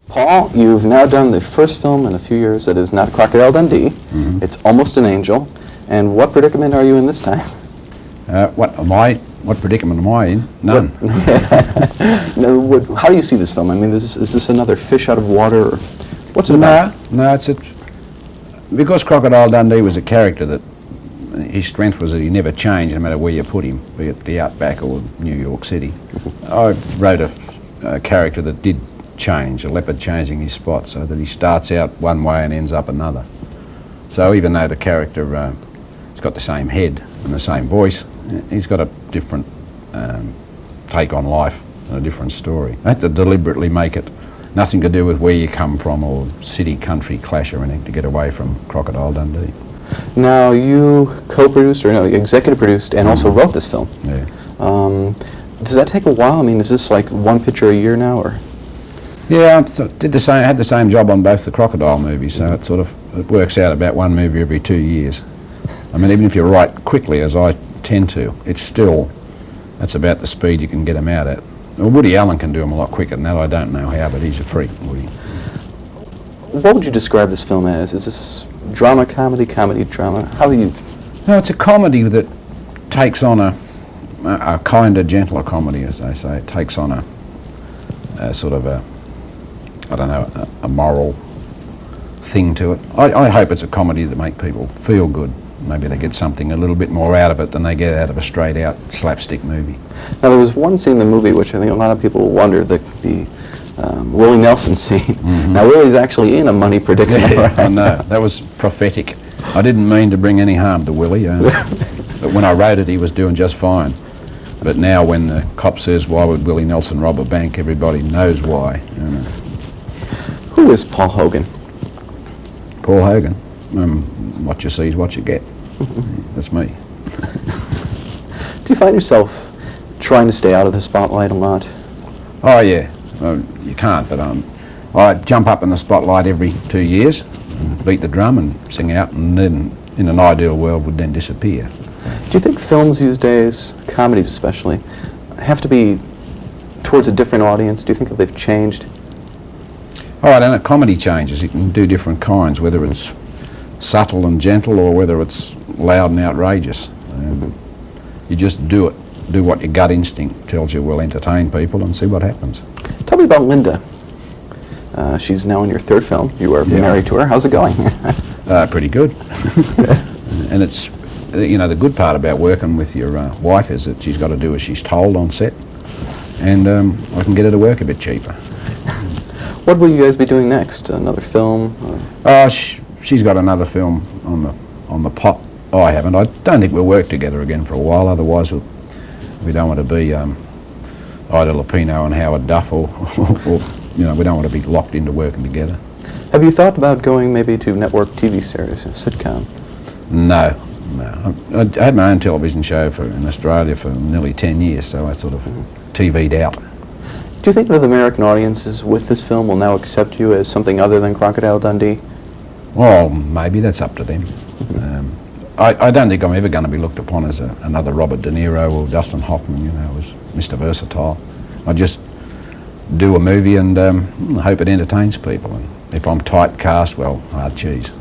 Paul, you've now done the first film in a few years that is not Crocodile Dundee. Mm-hmm. It's Almost an Angel. And what predicament are you in this time? What predicament am I in? None. No, how do you see this film? I mean, is this another fish out of water? Or what's it about? No, because Crocodile Dundee was a character that his strength was that he never changed no matter where you put him, be it the outback or New York City. I wrote a character that did change, a leopard changing his spot, so that he starts out one way and ends up another. So even though the character has got the same head and the same voice, he's got a different take on life and a different story. I had to deliberately make it nothing to do with where you come from or city-country clash or anything to get away from Crocodile Dundee. Now, you co-produced, or no, executive produced, and also wrote this film. Yeah. Does that take a while? I mean, is this like one picture a year now, or? Yeah, I had the same job on both the Crocodile movies, so it works out about one movie every 2 years. I mean, even if you write quickly, as I tend to, that's about the speed you can get them out at. Well, Woody Allen can do them a lot quicker than that. I don't know how, but he's a freak, Woody. What would you describe this film as? Is this drama, comedy, drama? How do you? No, it's a comedy that takes on a kinder, gentler comedy, as they say. It takes on a sort of a moral thing to it. I hope it's a comedy that makes people feel good. Maybe they get something a little bit more out of it than they get out of a straight-out slapstick movie. Now, there was one scene in the movie which I think a lot of people wonder, the Willie Nelson scene. Mm-hmm. Now, Willie's actually in a money predicament. Yeah, right? I know. That was prophetic. I didn't mean to bring any harm to Willie, but when I wrote it, he was doing just fine. But now when the cop says, why would Willie Nelson rob a bank, everybody knows why. Who is Paul Hogan? Paul Hogan. What you see is what you get. That's me. Do you find yourself trying to stay out of the spotlight a lot? Oh yeah, you can't, but I jump up in the spotlight every 2 years, and beat the drum and sing out, and then in an ideal world would then disappear. Do you think films these days, comedies especially, have to be towards a different audience? Do you think that they've changed? Oh, I don't know. Comedy changes. You can do different kinds, whether it's subtle and gentle or whether it's loud and outrageous. You just do it. Do what your gut instinct tells you will entertain people and see what happens. Tell me about Linda. She's now in your third film. You are married to her. How's it going? Pretty good. And it's, the good part about working with your wife is that she's got to do as she's told on set, and I can get her to work a bit cheaper. What will you guys be doing next? Another film? She's got another film on the pot. Oh, I haven't. I don't think we'll work together again for a while. Otherwise, we don't want to be Ida Lupino and Howard Duff, or we don't want to be locked into working together. Have you thought about going maybe to network TV series, a sitcom? No. I had my own television show in Australia for nearly 10 years, so I sort of TV'd out. Do you think that the American audiences with this film will now accept you as something other than Crocodile Dundee? Well, maybe that's up to them. I don't think I'm ever going to be looked upon as another Robert De Niro or Dustin Hoffman, as Mr. Versatile. I just do a movie and hope it entertains people. And if I'm typecast, well, hard cheese.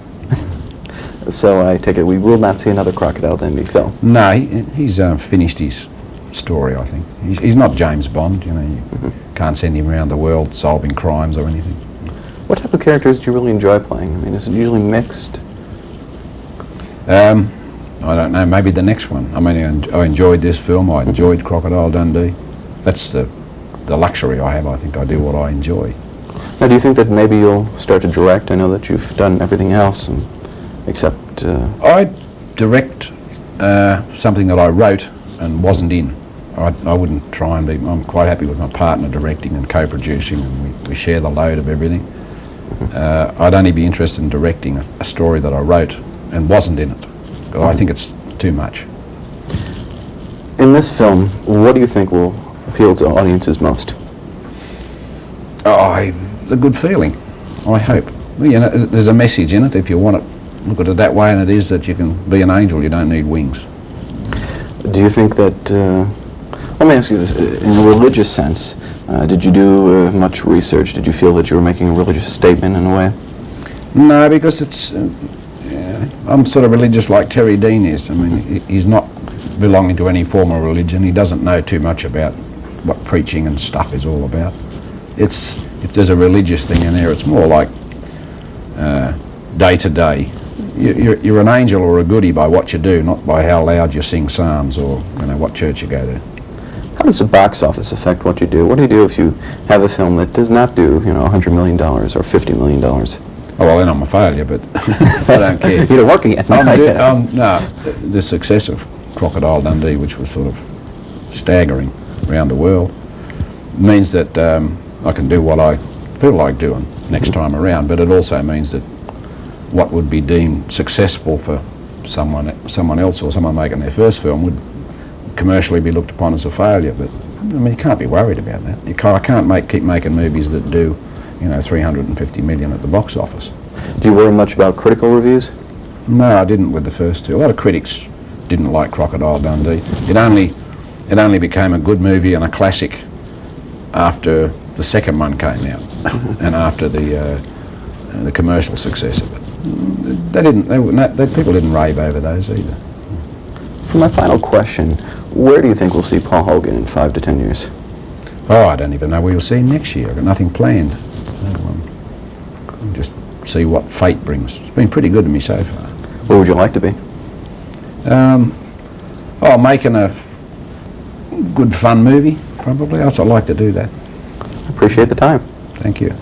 So I take it we will not see another Crocodile Dundee film? No, he's finished his story, I think. He's not James Bond, you can't send him around the world solving crimes or anything. What type of characters do you really enjoy playing? I mean, is it usually mixed? I don't know, maybe the next one. I mean, I enjoyed this film, I enjoyed Crocodile Dundee. That's the luxury I have. I think I do what I enjoy. Now, do you think that maybe you'll start to direct? I know that you've done everything else except... I direct something that I wrote and wasn't in. I wouldn't try and be... I'm quite happy with my partner directing and co-producing, and we share the load of everything. I'd only be interested in directing a story that I wrote and wasn't in it, because I think it's too much. In this film, what do you think will appeal to audiences most? The good feeling, I hope. There's a message in it, if you want to look at it that way, and it is that you can be an angel, you don't need wings. Do you think that Let me ask you this. In a religious sense, did you do much research? Did you feel that you were making a religious statement in a way? No, because it's... I'm sort of religious like Terry Dean is. I mean, he's not belonging to any form of religion. He doesn't know too much about what preaching and stuff is all about. If there's a religious thing in there, it's more like day to day. You're an angel or a goodie by what you do, not by how loud you sing psalms or what church you go to. How does the box office affect what you do? What do you do if you have a film that does not do, $100 million or $50 million? Oh, well, then I'm a failure, but I don't care. You don't work yet. No, the success of Crocodile Dundee, which was sort of staggering around the world, means that I can do what I feel like doing next time around, but it also means that what would be deemed successful for someone else or someone making their first film would commercially be looked upon as a failure. But I mean, you can't be worried about that. I can't keep making movies that do 350 million at the box office. Do you worry much about critical reviews? No, I didn't with the first two. A lot of critics didn't like Crocodile Dundee. It only became a good movie and a classic after the second one came out and after the commercial success of it. People didn't rave over those either. For my final question, where do you think we'll see Paul Hogan in 5 to 10 years? Oh, I don't even know where you'll see him next year. I've got nothing planned. So, just see what fate brings. It's been pretty good to me so far. Where would you like to be? Making a good fun movie, probably. I'd like to do that. I appreciate the time. Thank you.